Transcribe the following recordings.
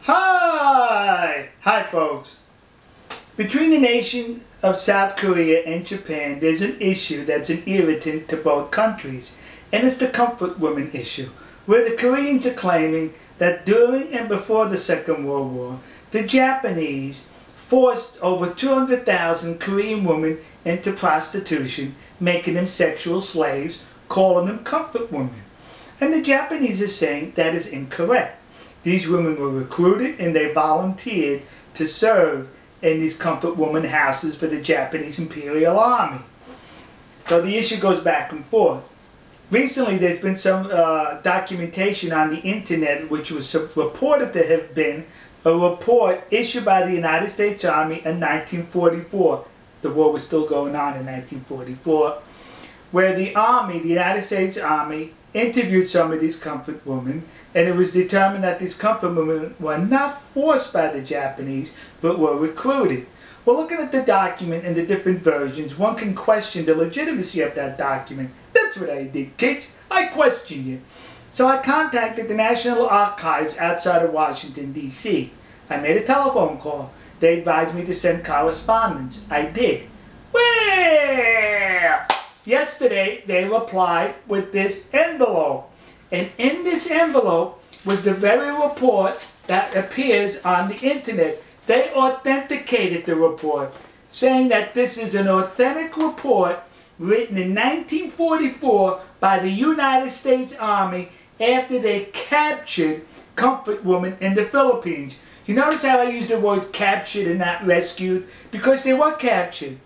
Hi folks. Between the nation of South Korea and Japan, there's an issue that's an irritant to both countries, and it's the comfort woman issue, where the Koreans are claiming that during and before the Second World War, the Japanese forced over 200,000 Korean women into prostitution, making them sexual slaves, calling them comfort women. And the Japanese are saying that is incorrect. These women were recruited and they volunteered to serve in these comfort woman houses for the Japanese Imperial Army. So the issue goes back and forth. Recently there's been some documentation on the internet which was reported to have been a report issued by the United States Army in 1944. The war was still going on in 1944, where the Army, the United States Army, interviewed some of these comfort women, and it was determined that these comfort women were not forced by the Japanese, but were recruited. Well, looking at the document and the different versions, one can question the legitimacy of that document. That's what I did, kids. I questioned it. So I contacted the National Archives outside of Washington, D.C. I made a telephone call. They advised me to send correspondence. I did. Well, yesterday they replied with this envelope. And in this envelope was the very report that appears on the internet. They authenticated the report, saying that this is an authentic report written in 1944 by the United States Army after they captured comfort women in the Philippines. You notice how I used the word captured and not rescued? Because they were captured.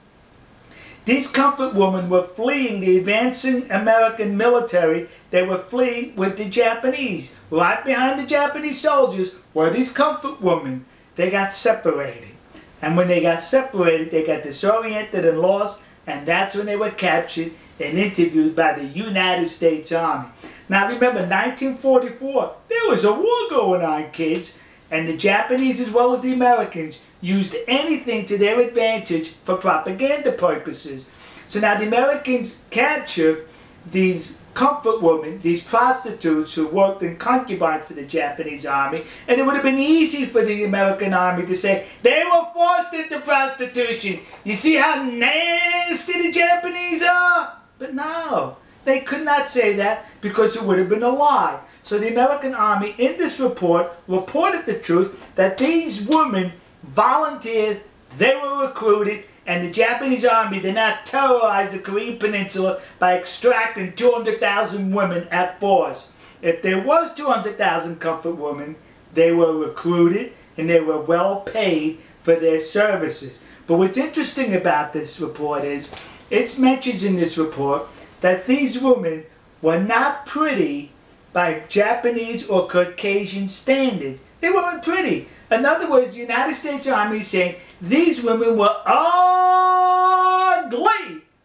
These comfort women were fleeing the advancing American military. They were fleeing with the Japanese. Right behind the Japanese soldiers were these comfort women. They got separated. And when they got separated, they got disoriented and lost. And that's when they were captured and interviewed by the United States Army. Now remember, 1944, there was a war going on, kids. And the Japanese, as well as the Americans, used anything to their advantage for propaganda purposes. So now the Americans captured these comfort women, these prostitutes who worked in concubines for the Japanese army, and it would have been easy for the American army to say, they were forced into prostitution. You see how nasty the Japanese are? But no, they could not say that because it would have been a lie. So the American army in this report reported the truth that these women volunteered, they were recruited, and the Japanese army did not terrorize the Korean peninsula by extracting 200,000 women at force. If there was 200,000 comfort women, they were recruited and they were well paid for their services. But what's interesting about this report is, it mentions in this report that these women were not pretty by Japanese or Caucasian standards. They weren't pretty. In other words, the United States Army is saying these women were ugly.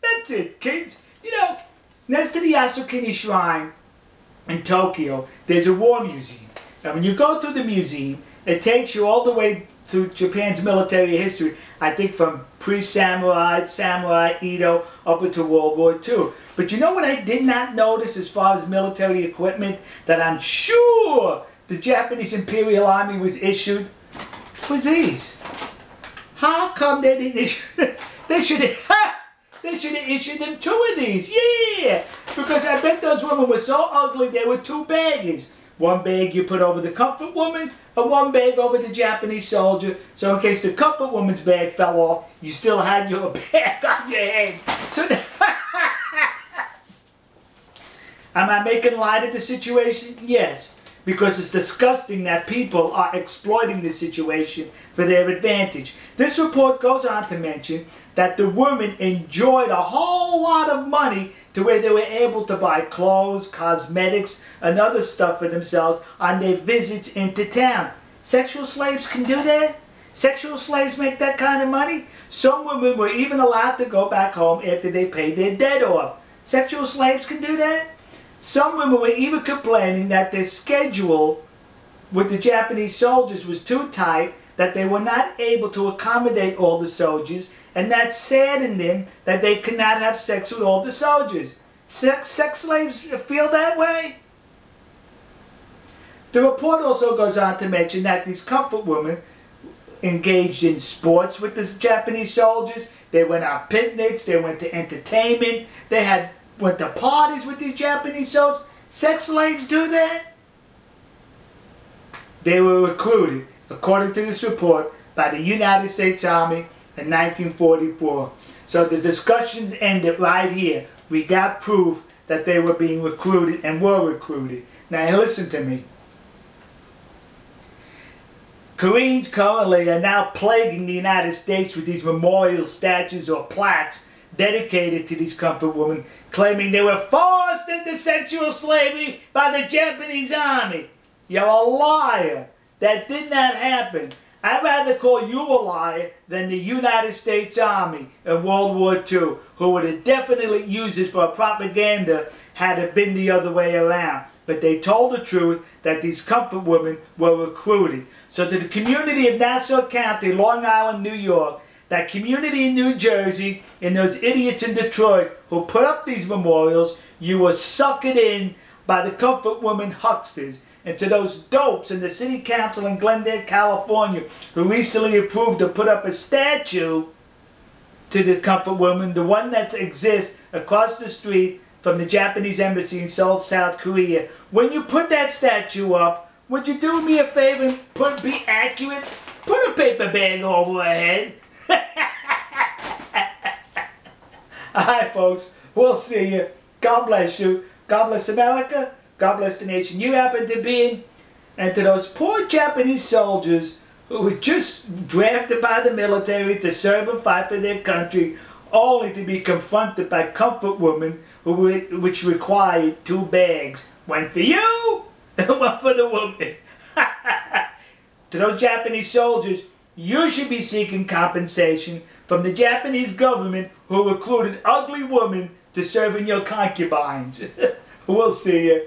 That's it, kids. You know, next to the Yasukuni Shrine in Tokyo, there's a war museum. And when you go through the museum, it takes you all the way through Japan's military history, I think from pre-samurai, samurai, Edo, up into World War II. But you know what I did not notice as far as military equipment that I'm sure the Japanese Imperial Army was issued? Was these. How come they didn't issue they should have issued them 2 of these. Yeah! Because I bet those women were so ugly they were 2 bags. One bag you put over the comfort woman, and one bag over the Japanese soldier. So in case the comfort woman's bag fell off, you still had your bag on your head. So am I making light of the situation? Yes. Because it's disgusting that people are exploiting the situation for their advantage. This report goes on to mention that the women enjoyed a whole lot of money to where they were able to buy clothes, cosmetics, and other stuff for themselves on their visits into town. Sexual slaves can do that? Sexual slaves make that kind of money? Some women were even allowed to go back home after they paid their debt off. Sexual slaves can do that? Some women were even complaining that their schedule with the Japanese soldiers was too tight, that they were not able to accommodate all the soldiers, and that saddened them that they could not have sex with all the soldiers. Sex slaves feel that way? The report also goes on to mention that these comfort women engaged in sports with the Japanese soldiers. They went on picnics, they went to entertainment, they went to parties with these Japanese soldiers. Sex slaves do that? They were recruited, according to this report, by the United States Army in 1944. So the discussions ended right here. We got proof that they were being recruited and were recruited. Now listen to me. Koreans currently are now plaguing the United States with these memorial statues or plaques dedicated to these comfort women, claiming they were forced into sexual slavery by the Japanese army. You're a liar. That did not happen. I'd rather call you a liar than the United States Army in World War II, who would have definitely used this for propaganda had it been the other way around. But they told the truth that these comfort women were recruited. So to the community of Nassau County, Long Island, New York, that community in New Jersey, and those idiots in Detroit who put up these memorials, you were sucked in by the comfort women hucksters. And to those dopes in the city council in Glendale, California, who recently approved to put up a statue to the comfort woman, the one that exists across the street from the Japanese embassy in Seoul, South Korea. When you put that statue up, would you do me a favor and be accurate? Put a paper bag over her head. Alright folks, we'll see you. God bless you. God bless America. God bless the nation you happen to be in. And to those poor Japanese soldiers who were just drafted by the military to serve and fight for their country, only to be confronted by comfort women which required 2 bags. One for you and one for the woman. To those Japanese soldiers, you should be seeking compensation from the Japanese government who recruited ugly women to serve in your concubines. We'll see you.